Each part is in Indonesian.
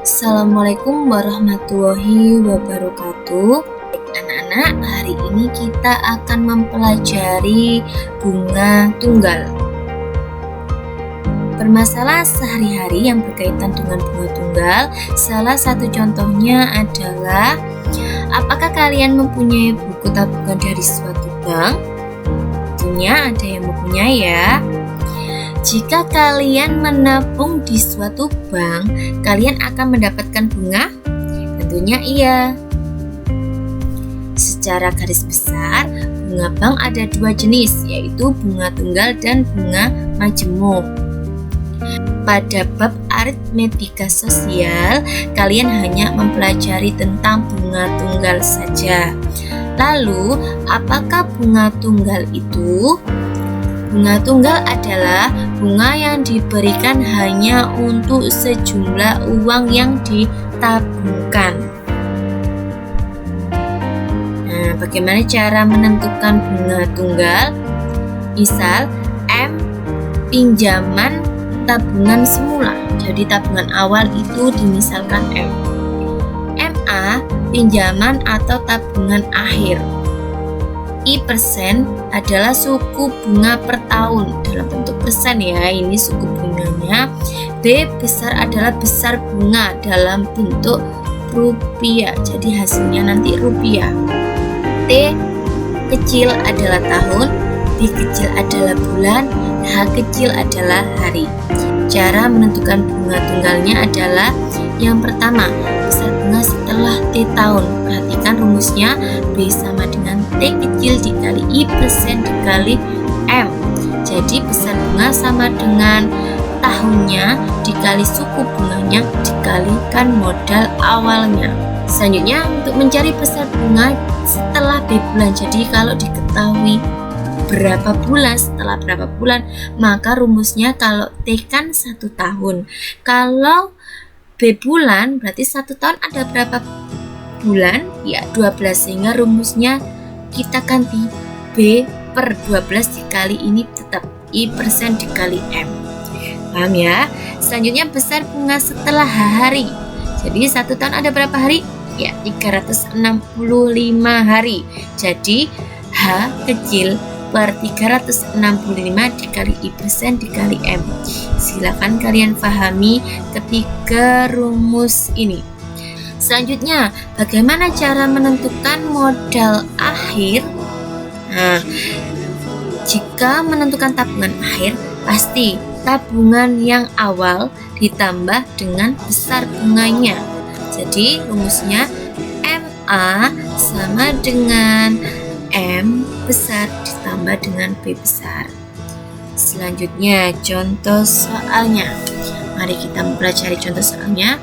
Assalamualaikum warahmatullahi wabarakatuh. Anak-anak, hari ini kita akan mempelajari bunga tunggal. Permasalahan sehari-hari yang berkaitan dengan bunga tunggal, salah satu contohnya adalah apakah kalian mempunyai buku tabungan dari suatu bank? Tentunya ada yang mempunyai ya. Jika kalian menabung di suatu bank, kalian akan mendapatkan bunga? Tentunya iya. Secara garis besar, bunga bank ada dua jenis, yaitu bunga tunggal dan bunga majemuk. Pada bab aritmetika sosial, kalian hanya mempelajari tentang bunga tunggal saja. Lalu, apakah bunga tunggal itu? Bunga tunggal adalah bunga yang diberikan hanya untuk sejumlah uang yang ditabungkan. Nah, bagaimana cara menentukan bunga tunggal? Misal, M pinjaman tabungan semula. Jadi tabungan awal itu dimisalkan M. MA pinjaman atau tabungan akhir. I% adalah suku bunga per tahun dalam bentuk persen ya, ini suku bunganya. B besar adalah besar bunga dalam bentuk rupiah, jadi hasilnya nanti rupiah. T kecil adalah tahun, B kecil adalah bulan, H kecil adalah hari. Cara menentukan bunga tunggalnya adalah yang pertama, besar bunga setelah T tahun. Perhatikan rumusnya, B sama dengan T kecil dikali I% dikali M. Jadi besar bunga sama dengan tahunnya dikali suku bunganya dikalikan modal awalnya. Selanjutnya untuk mencari besar bunga setelah B bulan. Jadi kalau diketahui berapa bulan setelah berapa bulan, maka rumusnya kalau T kan 1 tahun, kalau B bulan berarti 1 tahun ada berapa bulan? Ya 12, sehingga rumusnya kita ganti B per 12 dikali ini tetap I% dikali M. Paham ya? Selanjutnya besar bunga setelah hari. Jadi 1 tahun ada berapa hari? Ya 365 hari. Jadi H kecil per 365 dikali I% dikali M. Silakan kalian pahami ketiga rumus ini. Selanjutnya, bagaimana cara menentukan modal akhir? Nah, jika menentukan tabungan akhir, pasti tabungan yang awal ditambah dengan besar bunganya. Jadi rumusnya MA sama dengan M besar ditambah dengan B besar. Selanjutnya contoh soalnya. Mari kita mempelajari contoh soalnya.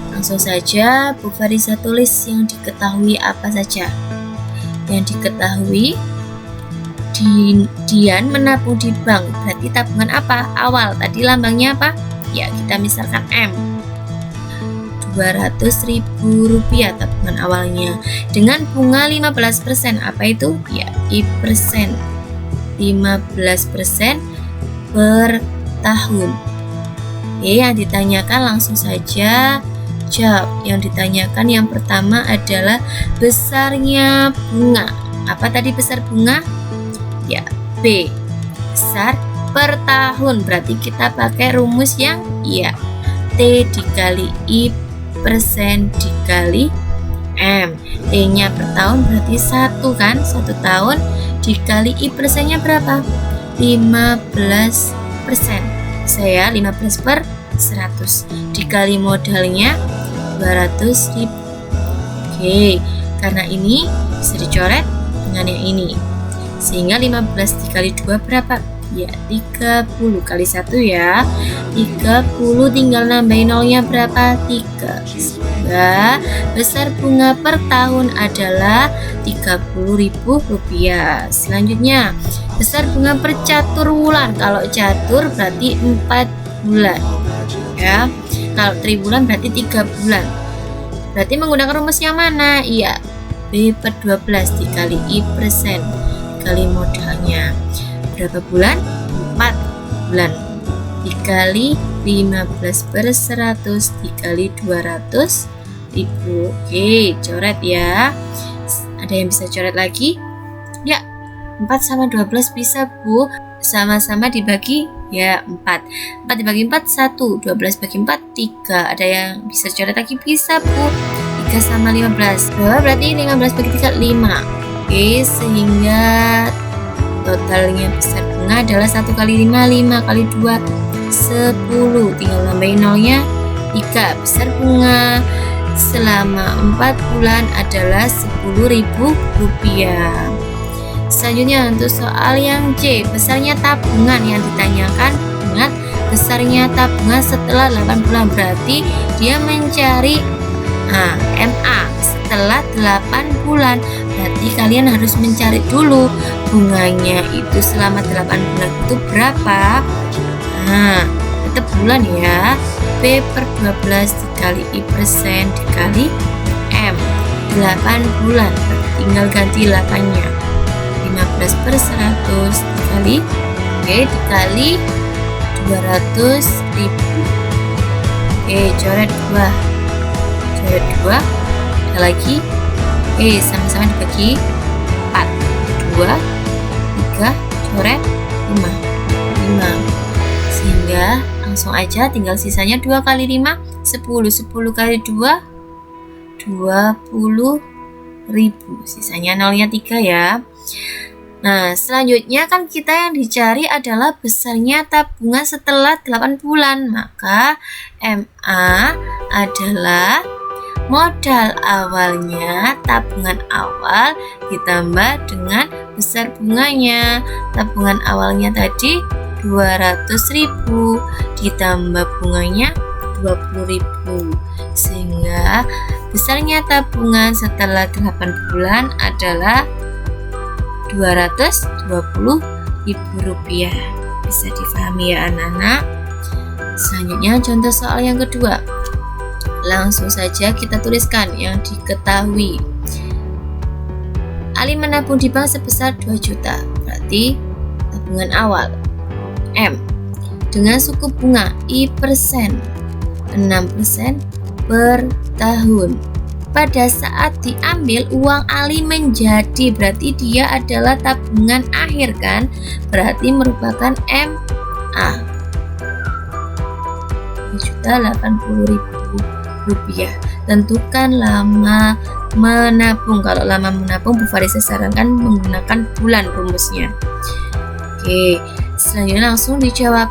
Langsung saja Bu Farisa tulis yang diketahui apa saja. Yang diketahui, Dian menabung di bank. Berarti tabungan apa? Awal. Tadi lambangnya apa? Ya kita misalkan M. 200.000 rupiah tabungan awalnya dengan bunga 15%. Apa itu? Ya I%. 15% per tahun. Yang ditanyakan langsung saja jawab. Yang ditanyakan yang pertama adalah besarnya bunga. Apa tadi besar bunga? Ya B besar per tahun. Berarti kita pakai rumus yang ya T dikali I% dikali M. T-nya per tahun berarti 1 kan, 1 tahun dikali I%-nya berapa? 15%. Saya 15 per 100 dikali modalnya 200.000. Oke, karena ini bisa dicoret dengan yang ini, sehingga 15 dikali 2 berapa? Ya 30 kali 1 ya 30, tinggal nambahin nolnya berapa? 3. Sehingga besar bunga per tahun adalah 30.000 rupiah. Selanjutnya besar bunga per catur wulan. Kalau catur berarti 4 bulan ya. Kalau triwulan berarti 3 bulan. Berarti menggunakan rumus yang mana? Iya B per 12 dikali I% dikali modalnya. Berapa bulan? 4 bulan. dikali 15 per 100 dikali 200.000. Oke, coret ya. Ada yang bisa coret lagi? Ya, 4 sama 12 bisa, Bu. Sama-sama dibagi ya 4. 4 dibagi 4 1, 12 bagi 4 3. Ada yang bisa coret lagi? Bisa, Bu. 3 sama 15. Berapa berarti 15 bagi 3 5. Oke, sehingga totalnya besar bunga adalah 1 kali 5 5 kali 2 10. Tinggal nambahin nolnya 3. Besar bunga selama 4 bulan adalah Rp10.000. Selanjutnya untuk soal yang C, besarnya tabungan yang ditanyakan. Ingat, besarnya tabungan setelah 8 bulan, berarti dia mencari MA setelah 8 bulan. Berarti kalian harus mencari dulu bunganya itu selama 8 bulan itu berapa. Tetap bulan ya. B per 12 dikali I% dikali M. 8 bulan, tinggal ganti 8-nya. 15 per 100 dikali dikali 200.000. Coret 2. Coret 2. Ada lagi. Sama-sama dibagi 4. 2 3 coret 5. Sehingga langsung aja tinggal sisanya 2 kali 5 10. 10 kali 2 20.000. Sisanya nolnya 3 ya. Nah, selanjutnya kan kita yang dicari adalah besarnya tabungan setelah 8 bulan. Maka MA adalah modal awalnya, tabungan awal ditambah dengan besar bunganya. Tabungan awalnya tadi 200.000 ditambah bunganya 20.000. Sehingga besarnya tabungan setelah 8 bulan adalah Rp220.000. Bisa difahami ya anak-anak. Selanjutnya contoh soal yang kedua. Langsung saja kita tuliskan yang diketahui. Ali menabung di bank sebesar 2 juta. Berarti tabungan awal M dengan suku bunga I% 6% per tahun. Pada saat diambil uang Ali menjadi, berarti dia adalah tabungan akhir kan? Berarti merupakan MA. Rp280.000. Tentukan lama menabung. Kalau lama menabung, Bu Farisa sarankan menggunakan bulan rumusnya. Oke, selanjutnya langsung dijawab.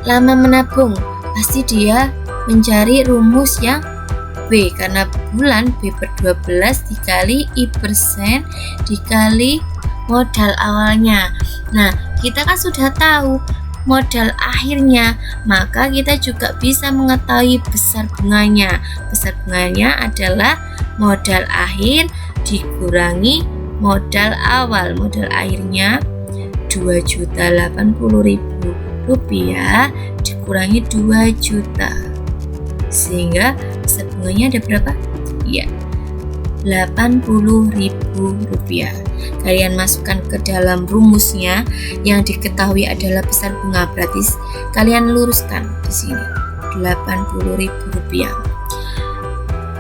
Lama menabung, pasti dia mencari rumus yang B, karena bulan B per 12 dikali I% dikali modal awalnya. Nah, kita kan sudah tahu modal akhirnya, maka kita juga bisa mengetahui besar bunganya. Besar bunganya adalah modal akhir dikurangi modal awal. Modal akhirnya Rp280.000 dikurangi 2 juta. Sehingga besar bunganya ada berapa? Ya, Rp80.000. Kalian masukkan ke dalam rumusnya yang diketahui adalah besar bunga, berarti kalian luruskan di sini Rp80.000.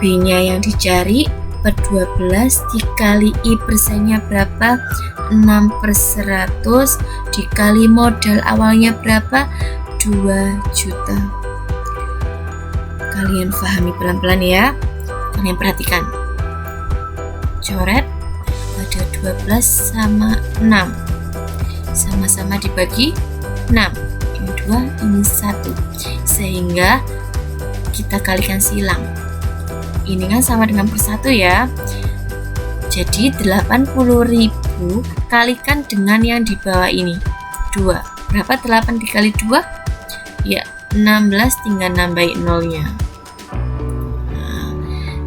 B-nya yang dicari per 12 dikali I%-nya berapa? 6/100 dikali modal awalnya berapa? 2 juta. Kalian pahami pelan-pelan ya. Kalian perhatikan. Coret ada 12 sama 6. Sama-sama dibagi 6. Ini 2, ini 1. Sehingga kita kalikan silang. Ini kan sama dengan per 1 ya. Jadi 80.000 kalikan dengan yang di bawah ini 2. Berapa 8 dikali 2? Ya, 16, tinggal nambahin nolnya.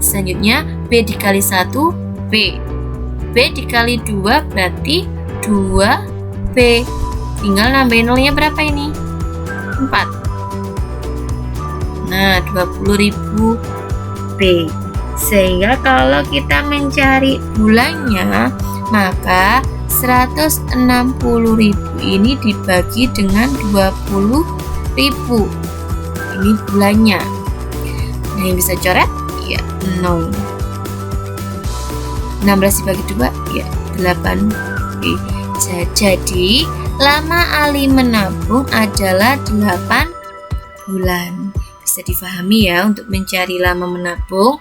Selanjutnya B dikali 1 B. B dikali 2 berarti 2B. Tinggal nambahin nolnya berapa ini? 4. Nah, 20.000 B. Sehingga kalau kita mencari bulannya, maka 160.000 ini dibagi dengan 20.000. Ini bulannya. Nah, yang bisa coret? Ya, 0. 16 dibagi 2, ya 8. Jadi, lama Ali menabung adalah 8 bulan. Bisa difahami ya untuk mencari lama menabung.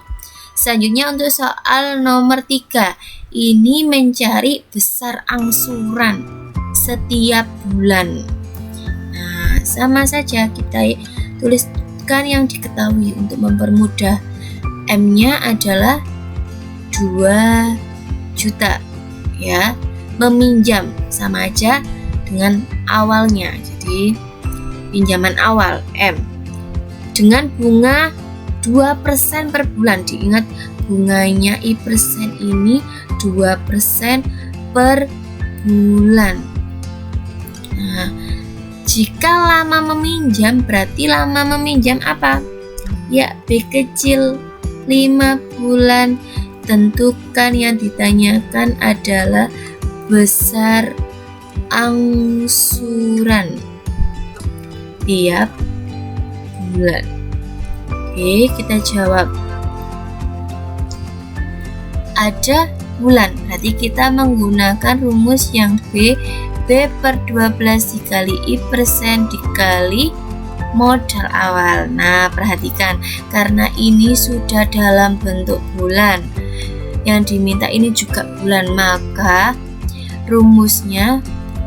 Selanjutnya untuk soal nomor 3. Ini mencari besar angsuran setiap bulan. Nah, sama saja kita tuliskan yang diketahui untuk mempermudah. M-nya adalah 2 juta ya. Meminjam sama aja dengan awalnya. Jadi pinjaman awal M dengan bunga 2% per bulan. Diingat bunganya I% ini 2% per bulan. Nah, jika lama meminjam berarti lama meminjam apa? Ya, B kecil 5 bulan. Tentukan yang ditanyakan adalah besar angsuran tiap bulan. Oke, kita jawab. Ada bulan, berarti kita menggunakan rumus yang B. B per 12 dikali I% dikali modal awal. Nah, perhatikan, karena ini sudah dalam bentuk bulan, yang diminta ini juga bulan, maka rumusnya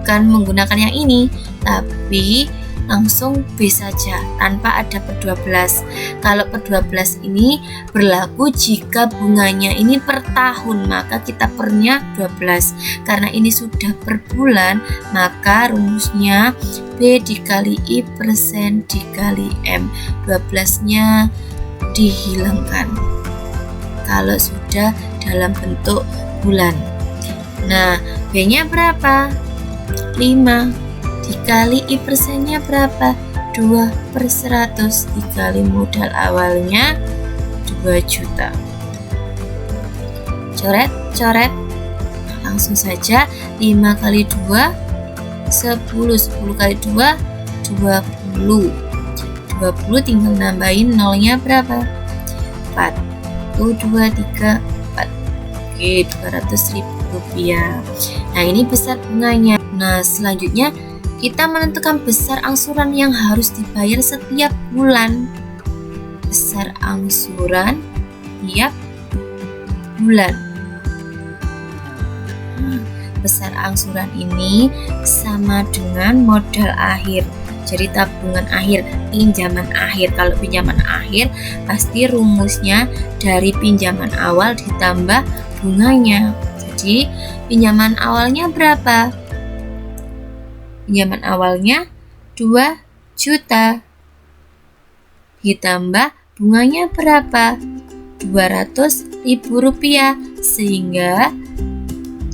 bukan menggunakan yang ini, tapi langsung B saja tanpa ada per 12. Kalau per 12 ini berlaku jika bunganya ini per tahun, maka kita pernya 12. Karena ini sudah per bulan, maka rumusnya B dikali I% dikali M. 12-nya dihilangkan kalau sudah dalam bentuk bulan. Nah, B-nya berapa? 5 dikali I%-nya berapa? 2/100 dikali modal awalnya 2 juta. Coret. Langsung saja 5 kali 2 10, 10 kali 2 20. 20 tinggal nambahin nolnya berapa? 4. 1, 2, 3, 4. Oke, 200.000 rupiah. Nah, ini besar bunganya. Nah, selanjutnya kita menentukan besar angsuran yang harus dibayar setiap bulan. Besar angsuran tiap bulan. Besar angsuran ini sama dengan modal akhir. Jadi tabungan akhir, pinjaman akhir. Kalau pinjaman akhir pasti rumusnya dari pinjaman awal ditambah bunganya. Jadi pinjaman awalnya berapa? Pinjaman awalnya 2 juta. Ditambah bunganya berapa? 200.000 rupiah. Sehingga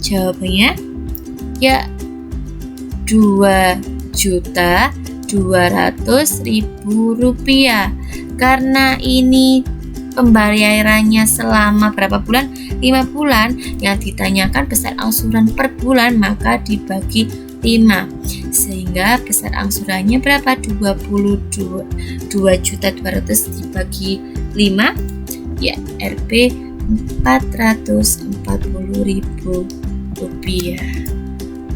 jawabannya ya 2.200.000 rupiah. Karena ini pembayarannya selama berapa bulan? 5 bulan. Yang ditanyakan besar angsuran per bulan, maka dibagi 5. Sehingga besar angsurannya berapa? 2.200.000 dibagi 5, ya Rp 440.000 rupiah.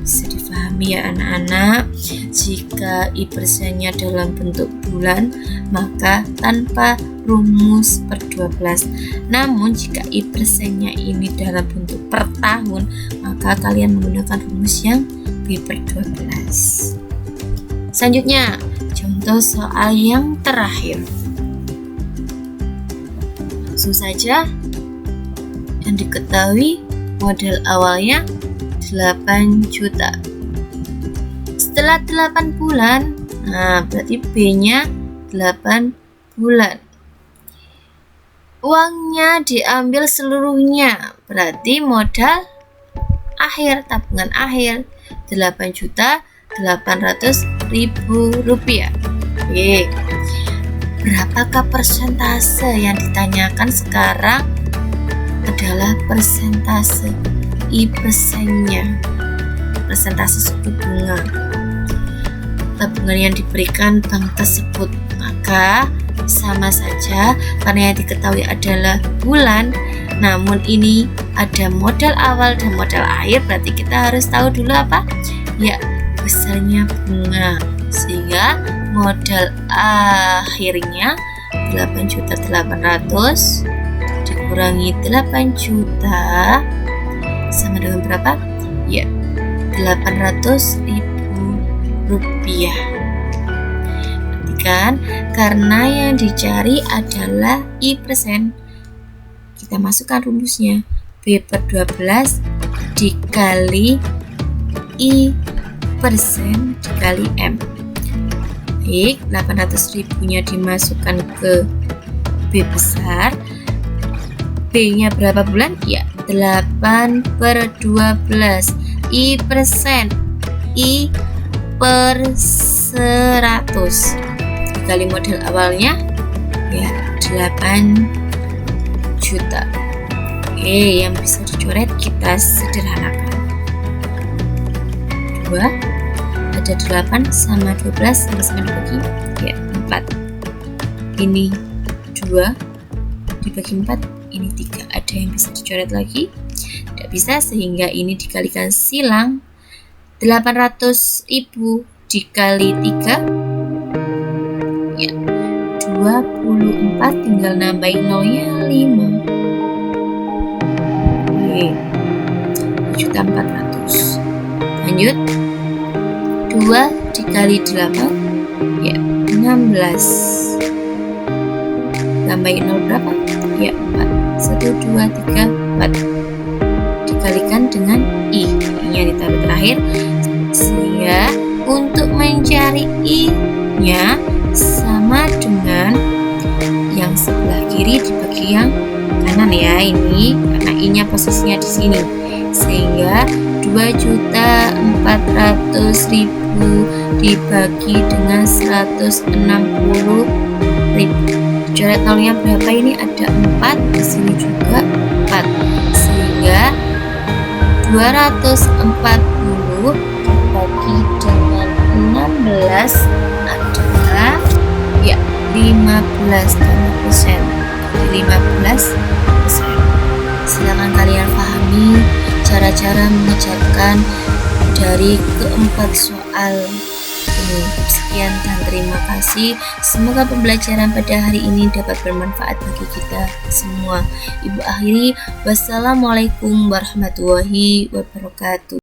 Bisa difahami ya anak-anak. Jika I%-nya dalam bentuk bulan, maka tanpa rumus per 12. Namun jika I%-nya ini dalam bentuk per tahun, maka kalian menggunakan rumus yang B per 12. Selanjutnya, contoh soal yang terakhir. Langsung saja, yang diketahui modal awalnya 8 juta. Setelah 8 bulan, nah berarti B-nya 8 bulan. Uangnya diambil seluruhnya, berarti modal akhir, tabungan akhir 8.800.000 rupiah. Oke, berapakah persentase yang ditanyakan sekarang adalah persentase I%-nya. persentase suku bunga tabungan yang diberikan bank tersebut. Maka sama saja karena yang diketahui adalah bulan, namun ini ada modal awal dan modal akhir, berarti kita harus tahu dulu apa? Ya, besarnya bunga. Sehingga modal akhirnya 8.800.000 dikurangi 8 juta sama dengan berapa? Ya, 800.000 rupiah. Perhatikan, karena yang dicari adalah I persen, kita masukkan rumusnya B/12 dikali I persen dikali M. Baik, 800.000-nya dimasukkan ke B besar. B-nya berapa bulan? Ya, 8/12. I persen, I per 100 dikali modal awalnya ya 8 juta. Oke, yang bisa dicoret kita sederhanakan. 2 ada 8 sama 12 sama dibagi ya 4. Ini 2 dibagi 4, ini 3. Ada yang bisa dicoret lagi? Tidak bisa, sehingga ini dikalikan silang. 800.000 dikali 3 ya 24, tinggal nambahin nolnya 5. Oke, 7.400. Lanjut, 2 dikali 8 ya 16, tambahin 0 berapa? Ya 4. 1, 2, 3, 4 dikalikan dengan I, nya ditaruh terakhir, sehingga untuk mencari I-nya sama dengan yang sebelah kiri dibagi yang kanan ya, ini karena I-nya posisinya di sini, sehingga 2.400.000 dibagi dengan 160.000. Coret nolnya berapa? Ini ada 4, di sini juga 4, sehingga 240 dibagi dengan 16 adalah ya 15%. 15%. Silakan kalian pahami cara-cara mengerjakan dari keempat soal ini. Sekian dan terima kasih. Semoga pembelajaran pada hari ini dapat bermanfaat bagi kita semua. Ibu akhiri, wassalamualaikum warahmatullahi wabarakatuh.